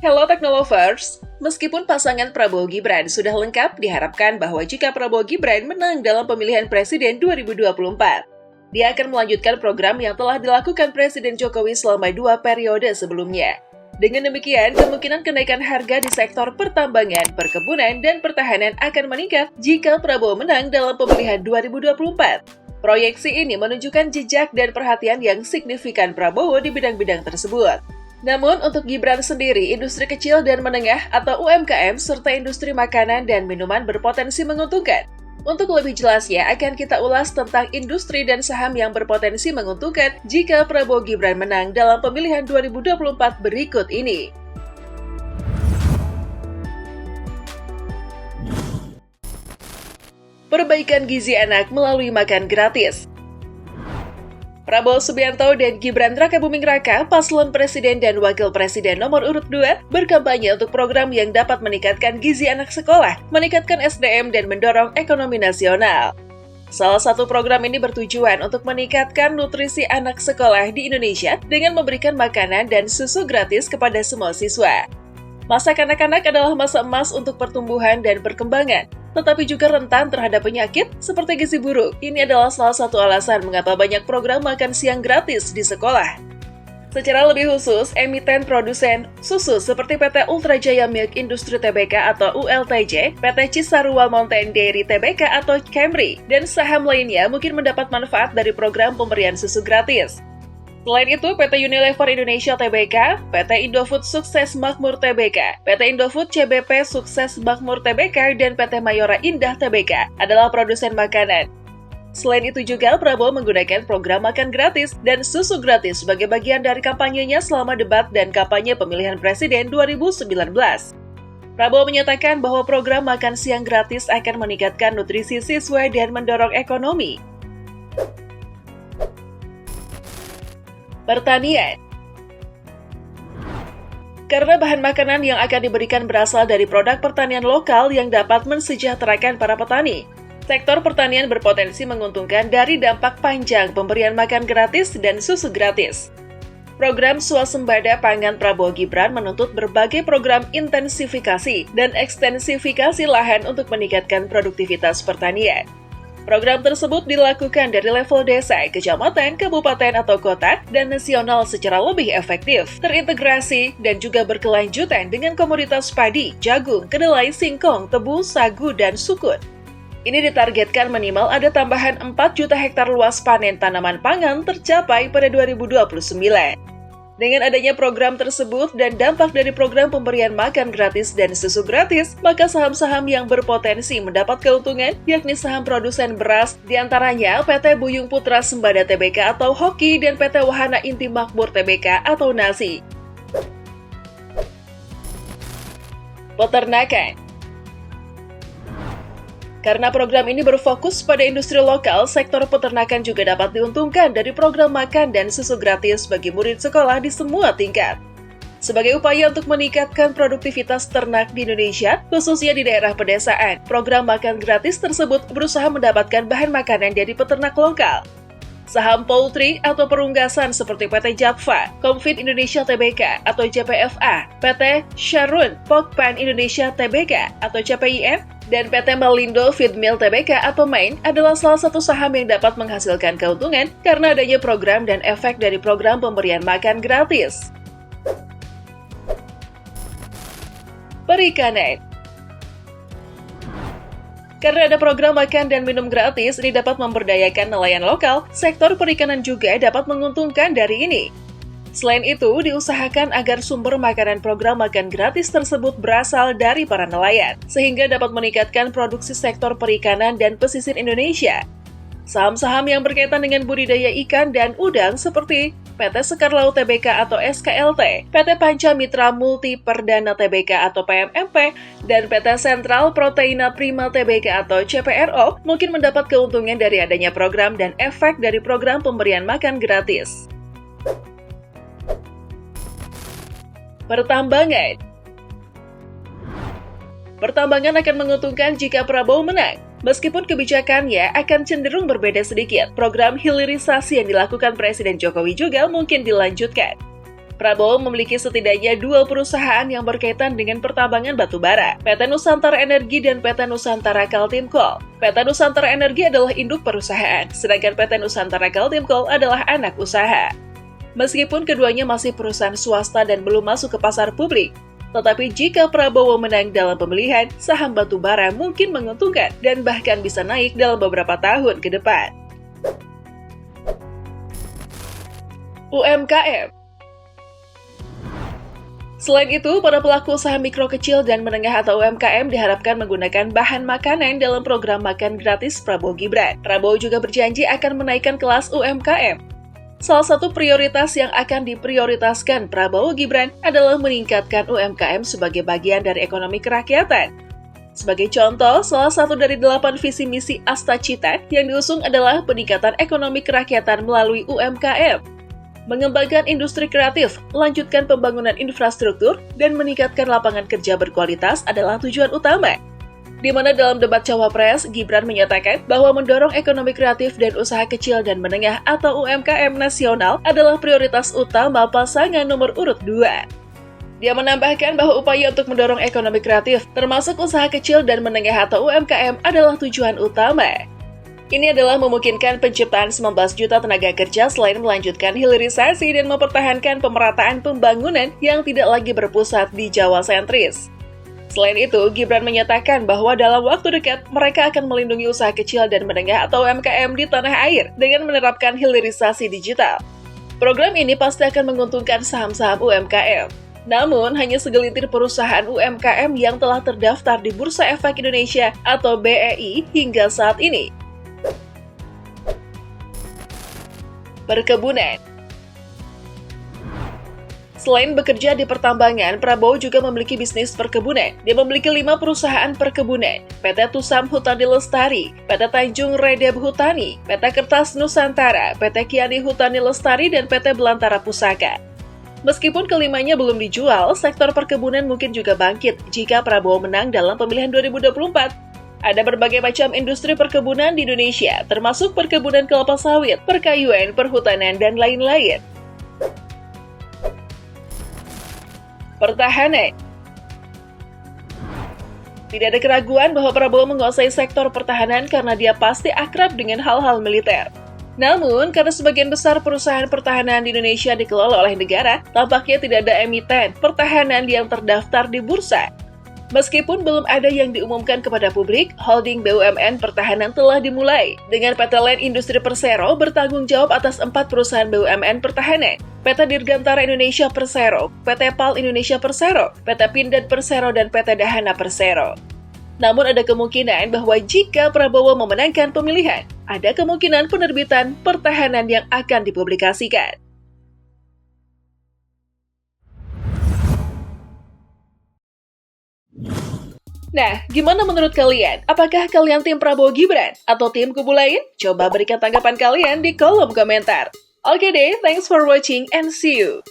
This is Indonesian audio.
Hello Technolovers, meskipun pasangan Prabowo Gibran sudah lengkap, diharapkan bahwa jika Prabowo Gibran menang dalam pemilihan presiden 2024, dia akan melanjutkan program yang telah dilakukan Presiden Jokowi selama 2 periode sebelumnya. Dengan demikian, kemungkinan kenaikan harga di sektor pertambangan, perkebunan, dan pertahanan akan meningkat jika Prabowo menang dalam pemilihan 2024. Proyeksi ini menunjukkan jejak dan perhatian yang signifikan Prabowo di bidang-bidang tersebut. Namun, untuk Gibran sendiri, industri kecil dan menengah atau UMKM serta industri makanan dan minuman berpotensi menguntungkan. Untuk lebih jelasnya, akan kita ulas tentang industri dan saham yang berpotensi menguntungkan jika Prabowo Gibran menang dalam pemilihan 2024 berikut ini. Perbaikan gizi anak melalui makan gratis. Prabowo Subianto dan Gibran Rakabuming Raka, paslon presiden dan wakil presiden nomor urut 2, berkampanye untuk program yang dapat meningkatkan gizi anak sekolah, meningkatkan SDM, dan mendorong ekonomi nasional. Salah satu program ini bertujuan untuk meningkatkan nutrisi anak sekolah di Indonesia dengan memberikan makanan dan susu gratis kepada semua siswa. Masa kanak-kanak adalah masa emas untuk pertumbuhan dan perkembangan, tetapi juga rentan terhadap penyakit seperti gizi buruk. Ini adalah salah satu alasan mengapa banyak program makan siang gratis di sekolah. Secara lebih khusus, emiten produsen susu seperti PT Ultra Jaya Milk Industri Tbk atau ULTJ, PT Cisarua Mountain Dairy Tbk atau Camry, dan saham lainnya mungkin mendapat manfaat dari program pemberian susu gratis. Selain itu, PT Unilever Indonesia Tbk, PT Indofood Sukses Makmur Tbk, PT Indofood CBP Sukses Makmur Tbk, dan PT Mayora Indah Tbk adalah produsen makanan. Selain itu juga, Prabowo menggunakan program makan gratis dan susu gratis sebagai bagian dari kampanyenya selama debat dan kampanye pemilihan presiden 2019. Prabowo menyatakan bahwa program makan siang gratis akan meningkatkan nutrisi siswa dan mendorong ekonomi. Pertanian. Karena bahan makanan yang akan diberikan berasal dari produk pertanian lokal yang dapat mensejahterakan para petani, sektor pertanian berpotensi menguntungkan dari dampak panjang pemberian makan gratis dan susu gratis. Program Swasembada Pangan Prabowo Gibran menuntut berbagai program intensifikasi dan ekstensifikasi lahan untuk meningkatkan produktivitas pertanian. Program tersebut dilakukan dari level desa, kecamatan, kabupaten, atau kota, dan nasional secara lebih efektif, terintegrasi, dan juga berkelanjutan dengan komoditas padi, jagung, kedelai, singkong, tebu, sagu, dan sukun. Ini ditargetkan minimal ada tambahan 4 juta hektar luas panen tanaman pangan tercapai pada 2029. Dengan adanya program tersebut dan dampak dari program pemberian makan gratis dan susu gratis, maka saham-saham yang berpotensi mendapat keuntungan, yakni saham produsen beras, diantaranya PT Buyung Putra Sembada Tbk atau Hoki dan PT Wahana Inti Makmur Tbk atau Nasi. Peternakan. Karena program ini berfokus pada industri lokal, sektor peternakan juga dapat diuntungkan dari program makan dan susu gratis bagi murid sekolah di semua tingkat. Sebagai upaya untuk meningkatkan produktivitas ternak di Indonesia, khususnya di daerah pedesaan, program makan gratis tersebut berusaha mendapatkan bahan makanan dari peternak lokal. Saham poultry atau perunggasan seperti PT Japfa, Comfit Indonesia Tbk atau JPFA, PT Sharun Pokpan Indonesia Tbk atau CPIN, dan PT Malindo Feedmill Tbk atau MAIN adalah salah satu saham yang dapat menghasilkan keuntungan karena adanya program dan efek dari program pemberian makan gratis. Perikanan. Karena ada program makan dan minum gratis, ini dapat memberdayakan nelayan lokal, sektor perikanan juga dapat menguntungkan dari ini. Selain itu, diusahakan agar sumber makanan program makan gratis tersebut berasal dari para nelayan, sehingga dapat meningkatkan produksi sektor perikanan dan pesisir Indonesia. Saham-saham yang berkaitan dengan budidaya ikan dan udang seperti PT Sekar Laut Tbk atau SKLT, PT Panca Mitra Multi Perdana Tbk atau PMMP, dan PT Sentral Proteina Prima Tbk atau CPRO mungkin mendapat keuntungan dari adanya program dan efek dari program pemberian makan gratis. Pertambangan. Pertambangan akan menguntungkan jika Prabowo menang. Meskipun kebijakannya akan cenderung berbeda sedikit, program hilirisasi yang dilakukan Presiden Jokowi juga mungkin dilanjutkan. Prabowo memiliki setidaknya 2 perusahaan yang berkaitan dengan pertambangan batubara, PT Nusantara Energi dan PT Nusantara Kaltim Coal. PT Nusantara Energi adalah induk perusahaan, sedangkan PT Nusantara Kaltim Coal adalah anak usaha. Meskipun keduanya masih perusahaan swasta dan belum masuk ke pasar publik, tetapi jika Prabowo menang dalam pemilihan, saham batubara mungkin menguntungkan dan bahkan bisa naik dalam beberapa tahun ke depan. UMKM. Selain itu, para pelaku usaha mikro kecil dan menengah atau UMKM diharapkan menggunakan bahan makanan dalam program makan gratis Prabowo Gibran. Prabowo juga berjanji akan menaikkan kelas UMKM. Salah satu prioritas yang akan diprioritaskan Prabowo Gibran adalah meningkatkan UMKM sebagai bagian dari ekonomi kerakyatan. Sebagai contoh, salah satu dari 8 visi misi Astacita yang diusung adalah peningkatan ekonomi kerakyatan melalui UMKM. Mengembangkan industri kreatif, lanjutkan pembangunan infrastruktur, dan meningkatkan lapangan kerja berkualitas adalah tujuan utama. Di mana dalam debat Cawapres, Gibran menyatakan bahwa mendorong ekonomi kreatif dan usaha kecil dan menengah atau UMKM nasional adalah prioritas utama pasangan nomor urut 2. Dia menambahkan bahwa upaya untuk mendorong ekonomi kreatif, termasuk usaha kecil dan menengah atau UMKM, adalah tujuan utama. Ini adalah memungkinkan penciptaan 19 juta tenaga kerja selain melanjutkan hilirisasi dan mempertahankan pemerataan pembangunan yang tidak lagi berpusat di Jawa sentris. Selain itu, Gibran menyatakan bahwa dalam waktu dekat mereka akan melindungi usaha kecil dan menengah atau UMKM di tanah air dengan menerapkan hilirisasi digital. Program ini pasti akan menguntungkan saham-saham UMKM. Namun, hanya segelintir perusahaan UMKM yang telah terdaftar di Bursa Efek Indonesia atau BEI hingga saat ini. Perkebunan. Selain bekerja di pertambangan, Prabowo juga memiliki bisnis perkebunan. Dia memiliki 5 perusahaan perkebunan, PT Tusam Hutani Lestari, PT Tanjung Redeb Hutani, PT Kertas Nusantara, PT Kiani Hutani Lestari, dan PT Belantara Pusaka. Meskipun kelimanya belum dijual, sektor perkebunan mungkin juga bangkit jika Prabowo menang dalam pemilihan 2024. Ada berbagai macam industri perkebunan di Indonesia, termasuk perkebunan kelapa sawit, perkayuan, perhutanan, dan lain-lain. Pertahanan. Tidak ada keraguan bahwa Prabowo menguasai sektor pertahanan karena dia pasti akrab dengan hal-hal militer. Namun, karena sebagian besar perusahaan pertahanan di Indonesia dikelola oleh negara, tampaknya tidak ada emiten pertahanan yang terdaftar di bursa. Meskipun belum ada yang diumumkan kepada publik, holding BUMN pertahanan telah dimulai, dengan PT Land Industri Persero bertanggung jawab atas 4 perusahaan BUMN pertahanan, PT Dirgantara Indonesia Persero, PT PAL Indonesia Persero, PT Pindad Persero, dan PT Dahana Persero. Namun ada kemungkinan bahwa jika Prabowo memenangkan pemilihan, ada kemungkinan penerbitan pertahanan yang akan dipublikasikan. Nah, gimana menurut kalian? Apakah kalian tim Prabowo Gibran atau tim kubu lain? Coba berikan tanggapan kalian di kolom komentar. Oke deh, thanks for watching and see you!